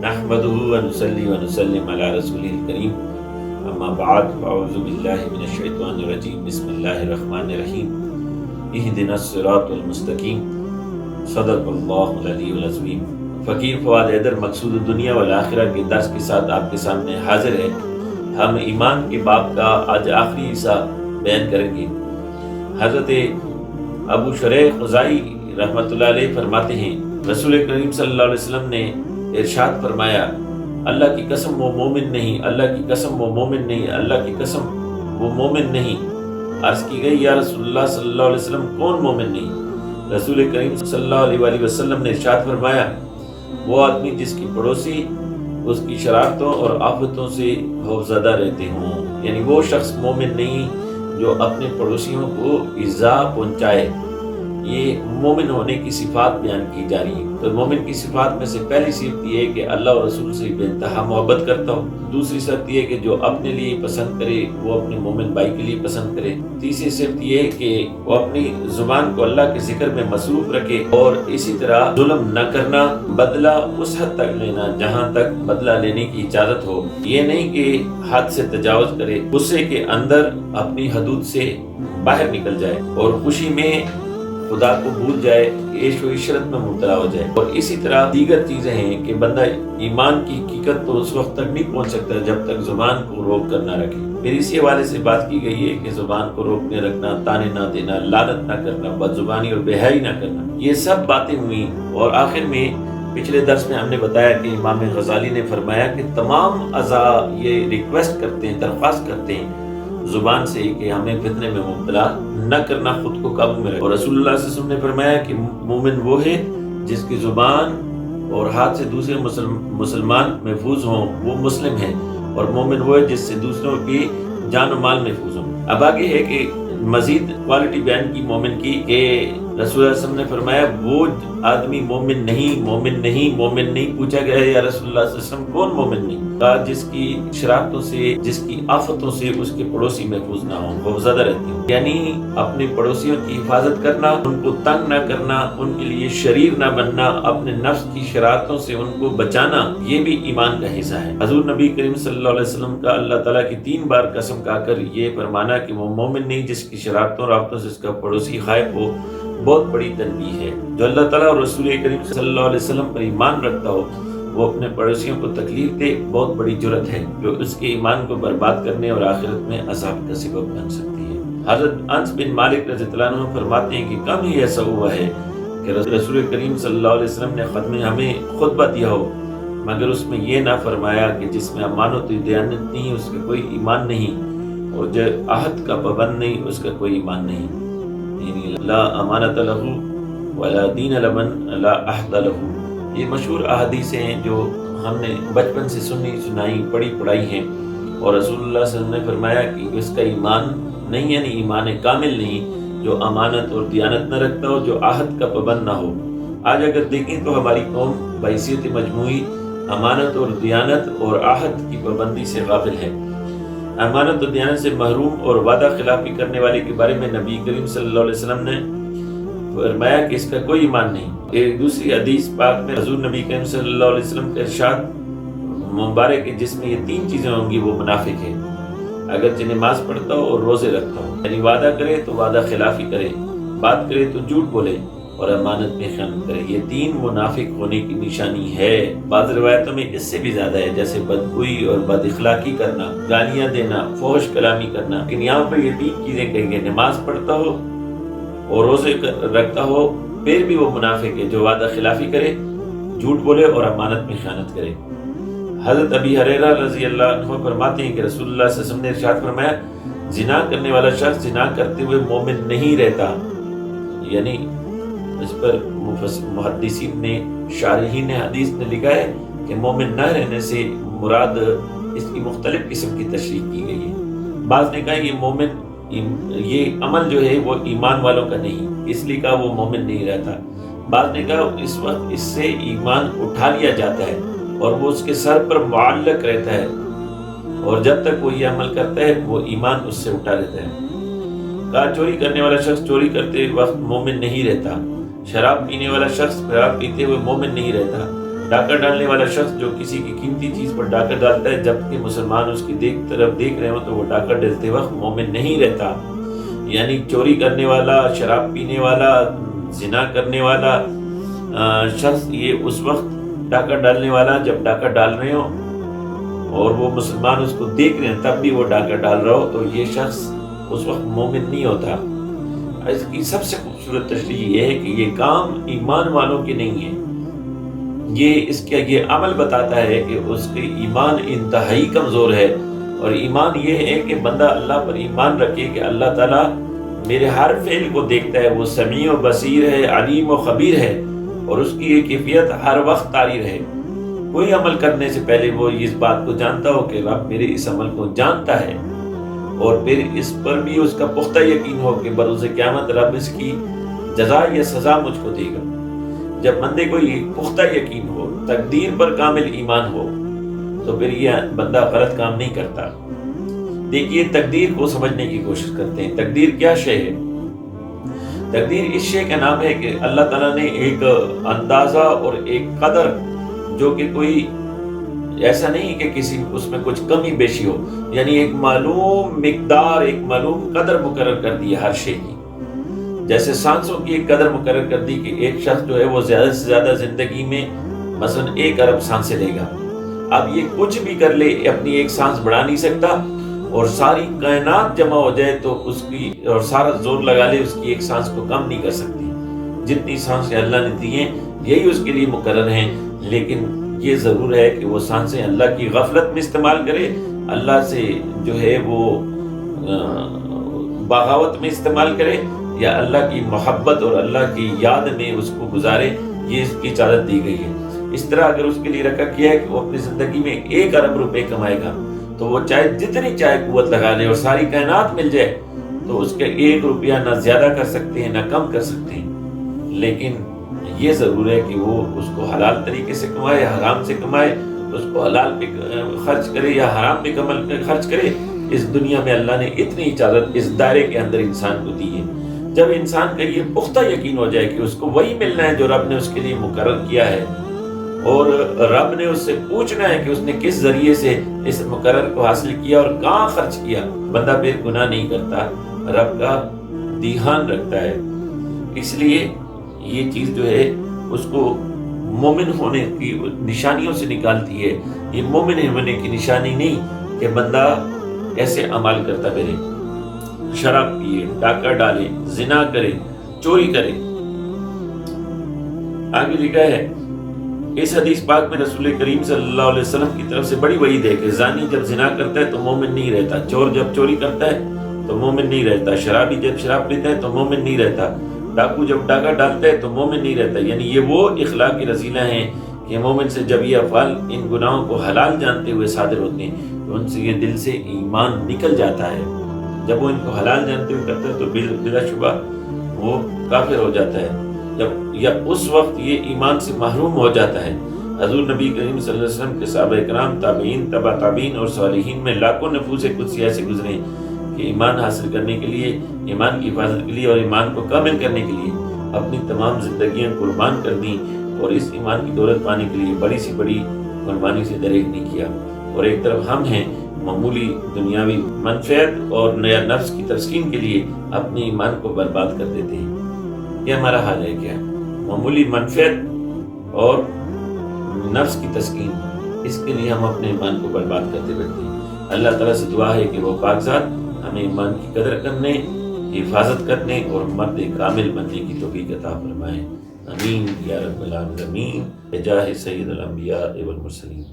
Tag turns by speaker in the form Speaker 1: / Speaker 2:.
Speaker 1: نحمده ونصلي ونسلم على رسوله الكريم اما بعد فاعوذ بالله من الشیطان الرجیم بسم اللہ الرحمن الرحیم اهدنا الصراط المستقیم صدق اللہ العلی العظیم۔ فقیر فواد حیدر مقصود دنیا والآخرہ کے درس کے ساتھ آپ کے سامنے حاضر ہے۔ ہم ایمان کے باب کا آج آخری حصہ بیان کریں گے۔ حضرت ابو شریح خزائی رحمۃ اللہ علیہ فرماتے ہیں رسول کریم صلی اللہ علیہ وسلم نے ارشاد فرمایا، اللہ کی قسم وہ مومن نہیں، اللہ کی قسم وہ مومن نہیں، اللہ کی قسم وہ مومن نہیں۔ عرض کی گئی یا رسول اللہ صلی اللہ علیہ وسلم کون مومن نہیں؟ رسول کریم صلی اللہ علیہ وسلم نے ارشاد فرمایا، وہ آدمی جس کی پڑوسی اس کی شرارتوں اور آفتوں سے خوفزدہ رہتے ہوں، یعنی وہ شخص مومن نہیں جو اپنے پڑوسیوں کو ایذا پہنچائے۔ یہ مومن ہونے کی صفات بیان کی جا رہی ہے۔ تو مومن کی صفات میں سے پہلی صفت یہ ہے کہ اللہ اور رسول سے بے انتہا محبت کرتا ہو۔ دوسری صفت یہ ہے کہ جو اپنے لیے پسند کرے وہ اپنے مومن بھائی کے لیے پسند کرے۔ تیسری صفت یہ ہے کہ وہ اپنی زبان کو اللہ کے ذکر میں مصروف رکھے، اور اسی طرح ظلم نہ کرنا، بدلہ اس حد تک لینا جہاں تک بدلہ لینے کی اجازت ہو، یہ نہیں کہ حد سے تجاوز کرے، غصے کے اندر اپنی حدود سے باہر نکل جائے، اور خوشی میں خدا کو بھول جائے، عیش و عشرت میں مبتلا ہو جائے۔ اور اسی طرح دیگر چیزیں ہیں کہ بندہ ایمان کی حقیقت تو اس وقت تک نہیں پہنچ سکتا جب تک زبان کو روک کر نہ رکھے۔ پھر اسی حوالے سے بات کی گئی ہے کہ زبان کو روکنے رکھنا، تانے نہ دینا، لعنت نہ کرنا، بد زبانی اور بے حیائی نہ کرنا، یہ سب باتیں ہوئیں۔ اور آخر میں پچھلے درس میں ہم نے بتایا کہ امام غزالی نے فرمایا کہ تمام اعضاء یہ ریکویسٹ کرتے ہیں، درخواست کرتے ہیں زبان سے کہ ہمیں فتنے میں مبتلا نہ کرنا، خود کو قابو میں رکھے۔ اور رسول اللہ صلی اللہ علیہ وسلم نے فرمایا کہ مومن وہ ہے جس کی زبان اور ہاتھ سے دوسرے مسلمان محفوظ ہوں، وہ مسلم ہے، اور مومن وہ ہے جس سے دوسروں کی جان و مال محفوظ ہوں۔ اب آگے ہے کہ مزید کوالٹی بیان کی مومن کی کہ رسول اللہ صلی اللہ علیہ وسلم نے فرمایا وہ آدمی مومن نہیں، مومن نہیں، مومن نہیں۔ پوچھا گیا ہے یا رسول اللہ صلی اللہ علیہ وسلم کون مومن نہیں؟ کہا جس کی شرارتوں سے، جس کی آفتوں سے اس کے پڑوسی محفوظ نہ ہوں، وہ زیادہ رہتی ہوں، یعنی اپنے پڑوسیوں کی حفاظت کرنا، ان کو تنگ نہ کرنا، ان کے لیے شریر نہ بننا، اپنے نفس کی شرارتوں سے ان کو بچانا، یہ بھی ایمان کا حصہ ہے۔ حضور نبی کریم صلی اللہ علیہ وسلم کا اللہ تعالیٰ کی 3 بار قسم کھا کر یہ فرمانا کہ وہ مومن نہیں جس کی شرارتوں اور آفتوں سے اس کا پڑوسی خائف ہو، بہت بڑی تنبیہ ہے۔ جو اللہ تعالیٰ اور رسول کریم صلی اللہ علیہ وسلم پر ایمان رکھتا ہو وہ اپنے پڑوسیوں کو تکلیف دے، بہت بڑی جرت ہے جو اس کے ایمان کو برباد کرنے اور آخرت میں عذاب کا سبب بن سکتی ہے۔ حضرت انس بن مالک رضی اللہ عنہ فرماتے ہیں کہ کم ہی ایسا ہوا ہے کہ رسول کریم صلی اللہ علیہ وسلم نے خط میں ہمیں خطبہ دیا ہو مگر اس میں یہ نہ فرمایا کہ جس میں امانت و دیانت نہیں اس کا کوئی ایمان نہیں، اور جو عہد کا پابند نہیں اس کا کوئی ایمان نہیں، یعنی لا امانت لہ ولا دین لمن لا عہد لہ۔ یہ مشہور احادیث ہیں جو ہم نے بچپن سے سنائی پڑھائی ہیں، اور رسول اللہ صلی اللہ علیہ وسلم نے فرمایا کہ اس کا ایمان نہیں، یعنی ایمان کامل نہیں جو امانت اور دیانت نہ رکھتا ہو، جو عہد کا پابند نہ ہو۔ آج اگر دیکھیں تو ہماری قوم بحیثیت مجموعی امانت اور دیانت اور عہد کی پابندی سے غافل ہے۔ امانت اور دیانت سے محروم اور وعدہ خلافی کرنے والے کے بارے میں نبی کریم صلی اللہ علیہ وسلم نے فرمایا کہ اس کا کوئی ایمان نہیں۔ ایک دوسری حدیث پاک میں حضور نبی کریم صلی اللہ علیہ وسلم کا ارشاد مبارک ہے جس میں یہ 3 چیزیں ہوں گی وہ منافق ہے۔ اگرچہ نماز پڑھتا ہو اور روزے رکھتا ہو، یعنی وعدہ کرے تو وعدہ خلافی کرے، بات کرے تو جھوٹ بولے، اور امانت میں خیانت کرے، یہ 3 منافق ہونے کی نشانی ہے۔ بعض روایتوں میں اس سے بھی زیادہ ہے، جیسے بدگوئی اور بد اخلاقی کرنا، گالیاں دینا، فحش کلامی کرنا، لیکن یہاں پر یہ 3 چیزیں کہیں گے، نماز پڑھتا ہو اور روزے رکھتا ہو پھر بھی وہ منافق ہے جو وعدہ خلافی کرے، جھوٹ بولے اور امانت میں خیانت کرے۔ حضرت ابی ہریرہ رضی اللہ عنہ فرماتے ہیں کہ رسول اللہ صلی اللہ علیہ وسلم نے ارشاد فرمایا زنا کرنے والا شخص زنا کرتے ہوئے مومن نہیں رہتا، یعنی اس پر محدثین نے، شارحین حدیث نے لکھا ہے کہ مومن نہ رہنے سے مراد اس کی مختلف قسم کی تشریح کی گئی ہے۔ بعض نے کہا یہ مومن، یہ عمل جو ہے وہ ایمان والوں کا نہیں، اس لیے کہا وہ مومن نہیں رہتا۔ بعض نے کہا اس وقت اس سے ایمان اٹھا لیا جاتا ہے اور وہ اس کے سر پر معلق رہتا ہے، اور جب تک وہ یہ عمل کرتا ہے وہ ایمان اس سے اٹھا لیتا ہے۔ کہا چوری کرنے والا شخص چوری کرتے وقت مومن نہیں رہتا، شراب پینے والا شخص شراب پیتے ہوئے مومن نہیں رہتا، ڈاکہ ڈالنے والا شخص جو کسی کی قیمتی چیز پر ڈاکہ ڈالتا ہے جبکہ مسلمان اس کی طرف دیکھ رہے ہوں تو وہ ڈاکہ ڈالتے وقت مومن نہیں رہتا. یعنی چوری کرنے والا، شراب پینے والا، زنا کرنے والا شخص یہ اس وقت ڈاکہ ڈالنے والا جب ڈاکہ ڈال رہے ہوں اور وہ مسلمان اس کو دیکھ رہے ہیں تب بھی وہ ڈاکہ ڈال رہا ہو تو یہ شخص اس وقت مومن نہیں ہوتا. اس کی سب سے خوبصورت تشریح یہ ہے کہ یہ کام ایمان والوں کے نہیں ہے. اس کا یہ عمل بتاتا ہے کہ اس کے ایمان انتہائی کمزور ہے. اور ایمان یہ ہے کہ بندہ اللہ پر ایمان رکھے کہ اللہ تعالیٰ میرے ہر فعل کو دیکھتا ہے، وہ سمیع و بصیر ہے، علیم و خبیر ہے، اور اس کی یہ کیفیت ہر وقت طاری رہے. کوئی عمل کرنے سے پہلے وہ اس بات کو جانتا ہو کہ رب میرے اس عمل کو جانتا ہے، اور پھر اس پر بھی اس کا پختہ یقین ہو کہ بروز قیامت رب اس کی جزا یا سزا مجھ کو دے گا. جب بندے کو یہ پختہ یقین ہو، تقدیر پر کامل ایمان ہو، تو پھر یہ بندہ غلط کام نہیں کرتا. دیکھیے تقدیر کو سمجھنے کی کوشش کرتے ہیں. تقدیر کیا شے ہے؟ تقدیر اس شے کا نام ہے کہ اللہ تعالیٰ نے ایک اندازہ اور ایک قدر، جو کہ کوئی ایسا نہیں کہ کسی اس میں کچھ کمی بیشی ہو، یعنی ایک معلوم مقدار، ایک معلوم قدر مقرر کر دی ہر شے کی. جیسے سانسوں کی ایک قدر مقرر کر دی کہ ایک شخص جو ہے وہ زیادہ سے زیادہ زندگی میں مثلا 1 ارب سانسیں لے گا. اب یہ کچھ بھی کر لے اپنی ایک سانس بڑھا نہیں سکتا، اور ساری کائنات جمع ہو جائے تو اس کی، اور سارا زور لگا لے، اس کی ایک سانس کو کم نہیں کر سکتی. جتنی سانسیں اللہ نے دی ہیں یہی اس کے لیے مقرر ہیں. لیکن یہ ضرور ہے کہ وہ سانسیں اللہ کی غفلت میں استعمال کرے، اللہ سے جو ہے وہ بغاوت میں استعمال کرے، یا اللہ کی محبت اور اللہ کی یاد میں اس کو گزارے. یہ اس کی اجازت دی گئی ہے. اس طرح اگر اس کے لیے رکھا کیا ہے کہ وہ اپنی زندگی میں 1 ارب روپے کمائے گا تو وہ چاہے جتنی چاہے قوت لگا لے اور ساری کائنات مل جائے تو اس کے 1 روپیہ نہ زیادہ کر سکتے ہیں نہ کم کر سکتے ہیں. لیکن یہ ضرور ہے کہ وہ اس کو حلال طریقے سے کمائے، حرام سے کمائے، اس کو حلال پہ خرچ کرے یا حرام پہ خرچ کرے. اس دنیا میں اللہ نے اتنی اجازت اس دائرے کے اندر انسان کو دی ہے. جب انسان کا یہ پختہ یقین ہو جائے کہ اس کو وہی ملنا ہے جو رب نے اس کے لیے مقرر کیا ہے، اور رب نے اس سے پوچھنا ہے کہ اس نے کس ذریعے سے اس مقرر کو حاصل کیا اور کہاں خرچ کیا، بندہ پھر گناہ نہیں کرتا، رب کا دھیان رکھتا ہے. اس لیے یہ چیز جو ہے اس کو مومن ہونے کی نشانیوں سے نکالتی ہے. یہ مومن ہونے کی نشانی نہیں کہ بندہ ایسے عمل کرتا پھرے، شراب پیے، ڈاکہ ڈالے، زنا کرے، چوری کرے. آگے لکھا ہے اس حدیث پاک میں رسول کریم صلی اللہ علیہ وسلم کی طرف سے بڑی وعید ہے کہ زانی جب زنا کرتا ہے تو مومن نہیں رہتا، چور جب چوری کرتا ہے تو مومن نہیں رہتا، شرابی جب شراب پیتا ہے تو مومن نہیں رہتا، ڈاکو جب ڈاکہ ڈالتا ہے تو مومن نہیں رہتا. یعنی یہ وہ اخلاق کی رذیلہ ہیں کہ مومن سے جب یہ افعال ان گناہوں کو حلال جانتے ہوئے صادر ہوتے ہیں تو ان سے یہ دل سے ایمان نکل جاتا ہے. جب وہ ان کو حلال جانتے ہوئے کرتا ہے تو بلا شبہ وہ کافر ہو جاتا ہے، یا اس وقت یہ ایمان سے محروم ہو جاتا ہے. حضور نبی کریم صلی اللہ علیہ وسلم کے صحابہ اکرام، تابعین، تبع تابعین اور صالحین میں لاکھوں نفوس قدسیہ سے گزرے کہ ایمان حاصل کرنے کے لیے، ایمان کی حفاظت کے لیے اور ایمان کو کامل کرنے کے لیے اپنی تمام زندگیاں قربان کر دیں، اور اس ایمان کی دولت پانے کے لیے بڑی سی بڑی قربانی سے دریغ نہیں کیا. اور ایک طرف ہم ہیں معمولی دنیاوی منفعت اور نیا نفس کی تسکین کے لیے اپنے ایمان کو برباد کر دیتے ہیں. یہ ہمارا حال ہے کیا؟ معمولی منفعت اور نفس کی تسکین، اس کے لیے ہم اپنے ایمان کو برباد کرتے بیٹھتے ہیں. اللہ تعالیٰ سے دعا ہے کہ وہ پاک ذات ہمیں ایمان کی قدر کرنے، حفاظت کرنے اور مرد کامل بننے کی توفیق عطا فرمائے. آمین یا رب العالمین، بجاہ سید الانبیاء والمرسلین.